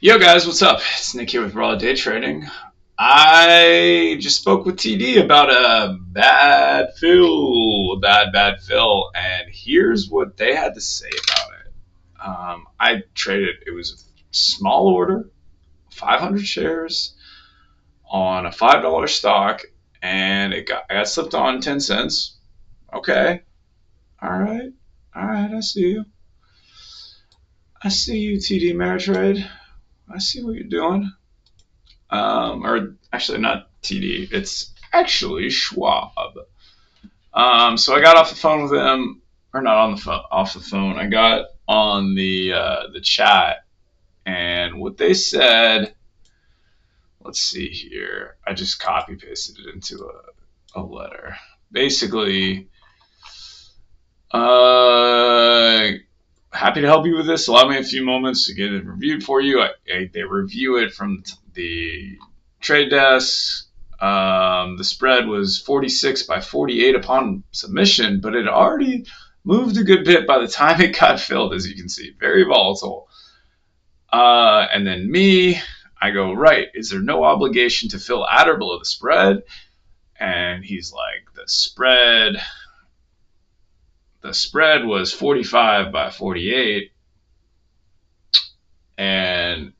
Yo guys, what's up? It's Nick here with Raw Day Trading. I just spoke with TD about a bad fill, and here's what they had to say about it. I traded, it was a small order, 500 shares on a $5 stock, and I got slipped on 10 cents. Okay, all right, I see you. I see you, TD Ameritrade. I see what you're doing. Or actually not TD, it's actually Schwab. So I got off the phone with him, or not on the phone, off the phone. I got on the chat, and what they said. Let's see here. I just copy pasted it into a letter. Basically, happy to help you with this. Allow me a few moments to get it reviewed for you. They review it from the trade desk. The spread was 46 by 48 upon submission, but it already moved a good bit by the time it got filled, as you can see. Very volatile. And then I go, right, is there no obligation to fill at or below the spread? And he's like, the spread was 45 by 48. And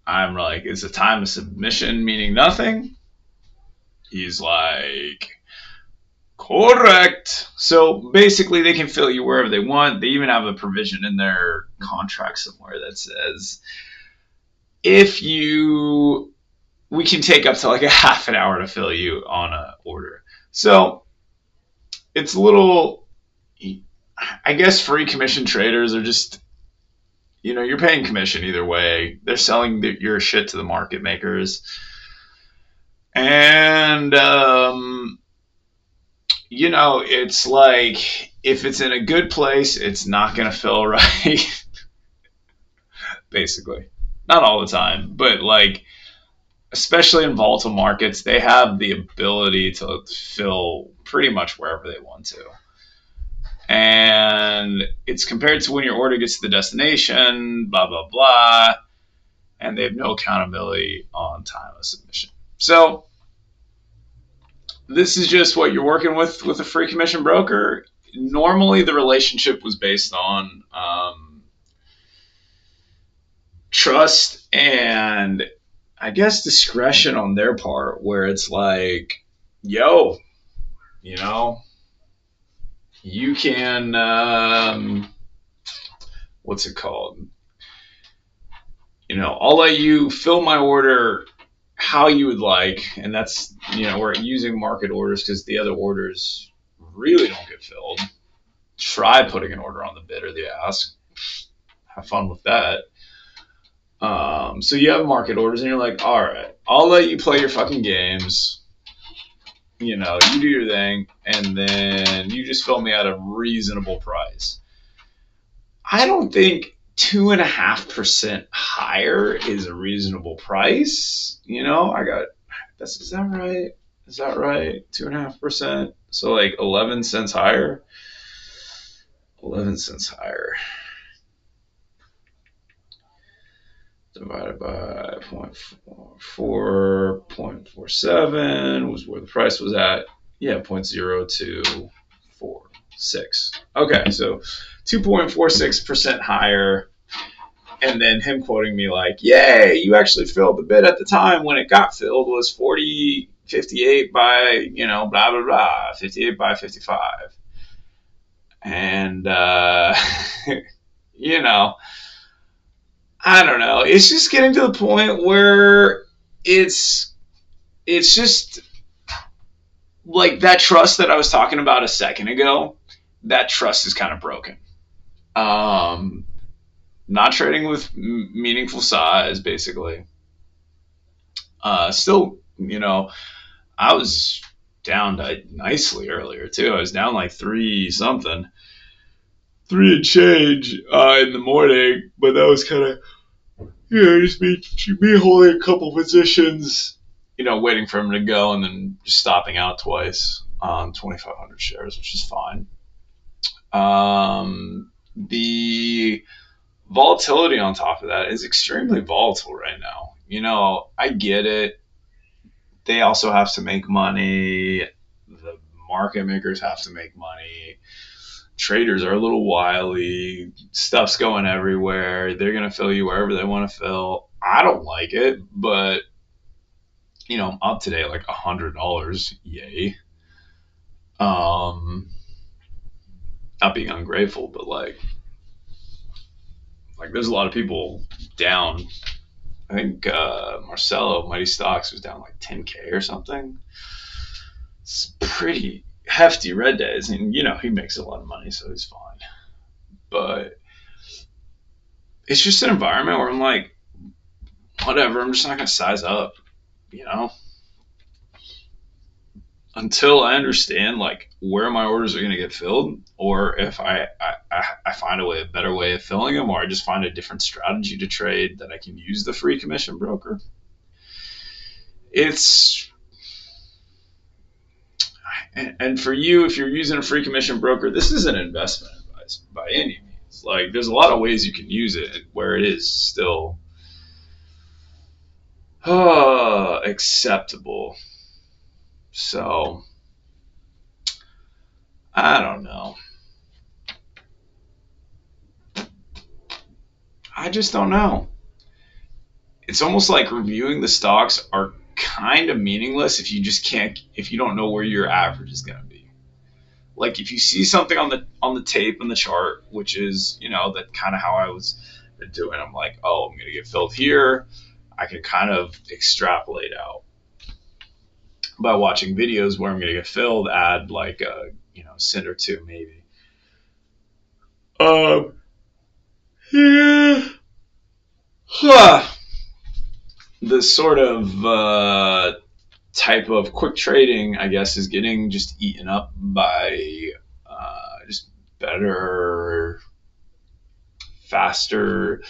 I'm like, is the time of submission meaning nothing? He's like, correct. So basically, they can fill you wherever they want. They even have a provision in their contract somewhere that says, we can take up to like a half an hour to fill you on an order. So it's a little, I guess free commission traders are just, you're paying commission either way. They're selling your shit to the market makers. And, it's like, if it's in a good place, it's not going to fill right. Basically. Not all the time, but like, especially in volatile markets, they have the ability to fill pretty much wherever they want to. And it's compared to when your order gets to the destination, blah, blah, blah. And they have no accountability on time of submission. So this is just what you're working with a free commission broker. Normally, the relationship was based on trust and, I guess, discretion on their part, where it's like, yo, you can, what's it called? I'll let you fill my order how you would like, and that's, we're using market orders because the other orders really don't get filled. Try putting an order on the bid or the ask. Have fun with that. So you have market orders, and you're like, all right, I'll let you play your fucking games. You do your thing, and then you just fill me at a reasonable price. I don't think 2.5% higher is a reasonable price. I got this. Is that right? 2.5%. So like 11 cents higher. 11 cents higher. Divided by 0.47 was where the price was at. Yeah, 0.0246. Okay, so 2.46% higher. And then him quoting me like, yay, you actually filled the bid at the time when it got filled was 58 by, blah, blah, blah, 58 by 55. And, I don't know. It's just getting to the point where it's just like that trust that I was talking about a second ago. That trust is kind of broken. Not trading with meaningful size, basically. Still, I was down nicely earlier too. I was down like 3 and change in the morning, but that was kind of just me holding a couple positions, waiting for him to go, and then just stopping out twice on 2,500 shares, which is fine. The volatility on top of that is extremely volatile right now. I get it. They also have to make money. The market makers have to make money. Traders are a little wily. Stuff's going everywhere. They're going to fill you wherever they want to fill. I don't like it, but I'm up today like $100. Yay. Um, Not being ungrateful, but like there's a lot of people down. I think Marcelo Mighty Stocks was down like 10K or something. It's pretty hefty red days, and he makes a lot of money, so he's fine. But it's just an environment where I'm like, whatever. I'm just not gonna size up, you know, until I understand like where my orders are gonna get filled, or if I find a better way of filling them, or I just find a different strategy to trade that I can use the free commission broker. It's And for you, if you're using a free commission broker, this isn't investment advice by any means. Like, there's a lot of ways you can use it where it is still acceptable. So, I don't know. I just don't know. It's almost like reviewing the stocks are kind of meaningless if you don't know where your average is going to be. Like if you see something on the tape on the chart, which is that kind of how I was doing. I'm like, oh, I'm gonna get filled here. I can kind of extrapolate out by watching videos where I'm gonna get filled. Add like a cent or two maybe. Yeah. Huh. The sort of type of quick trading, I guess, is getting just eaten up by just better, faster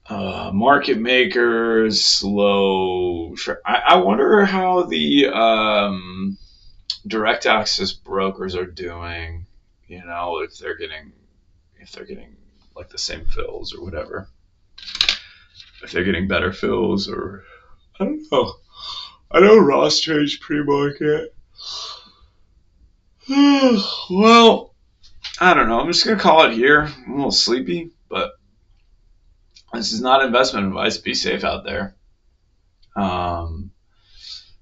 market makers, slow. I wonder how the direct access brokers are doing. If they're getting like the same fills or whatever. If they're getting better fills, or I don't know. I know Ross trades pre-market. Well, I don't know. I'm just gonna call it here. I'm a little sleepy, but this is not investment advice. Be safe out there. Um,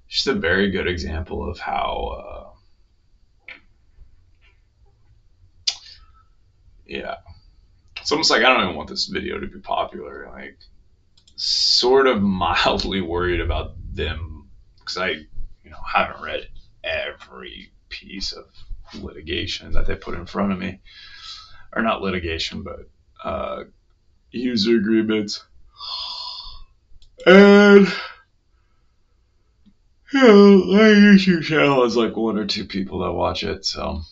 just a very good example of how, yeah, it's almost like I don't even want this video to be popular. Like, sort of mildly worried about them because haven't read every piece of litigation that they put in front of me, or not litigation, but user agreements. And my YouTube channel has like one or two people that watch it, so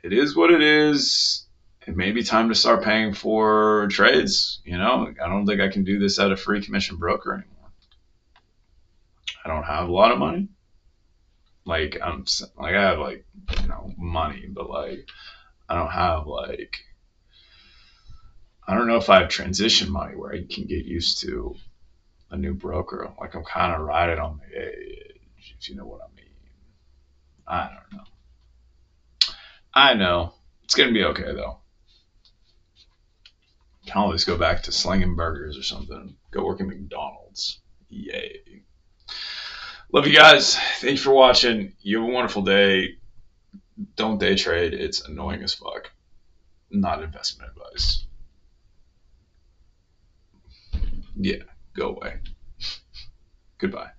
it is what it is. It may be time to start paying for trades. I don't think I can do this at a free commission broker anymore. I don't have a lot of money. Like I have like money, but like I don't have like I don't know if I have transition money where I can get used to a new broker. Like I'm kind of riding on the edge, if you know what I mean. I don't know. I know it's gonna be okay though. Can always go back to slinging burgers or something. Go work at McDonald's. Yay. Love you guys. Thank you for watching. You have a wonderful day. Don't day trade. It's annoying as fuck. Not investment advice. Yeah, go away. Goodbye.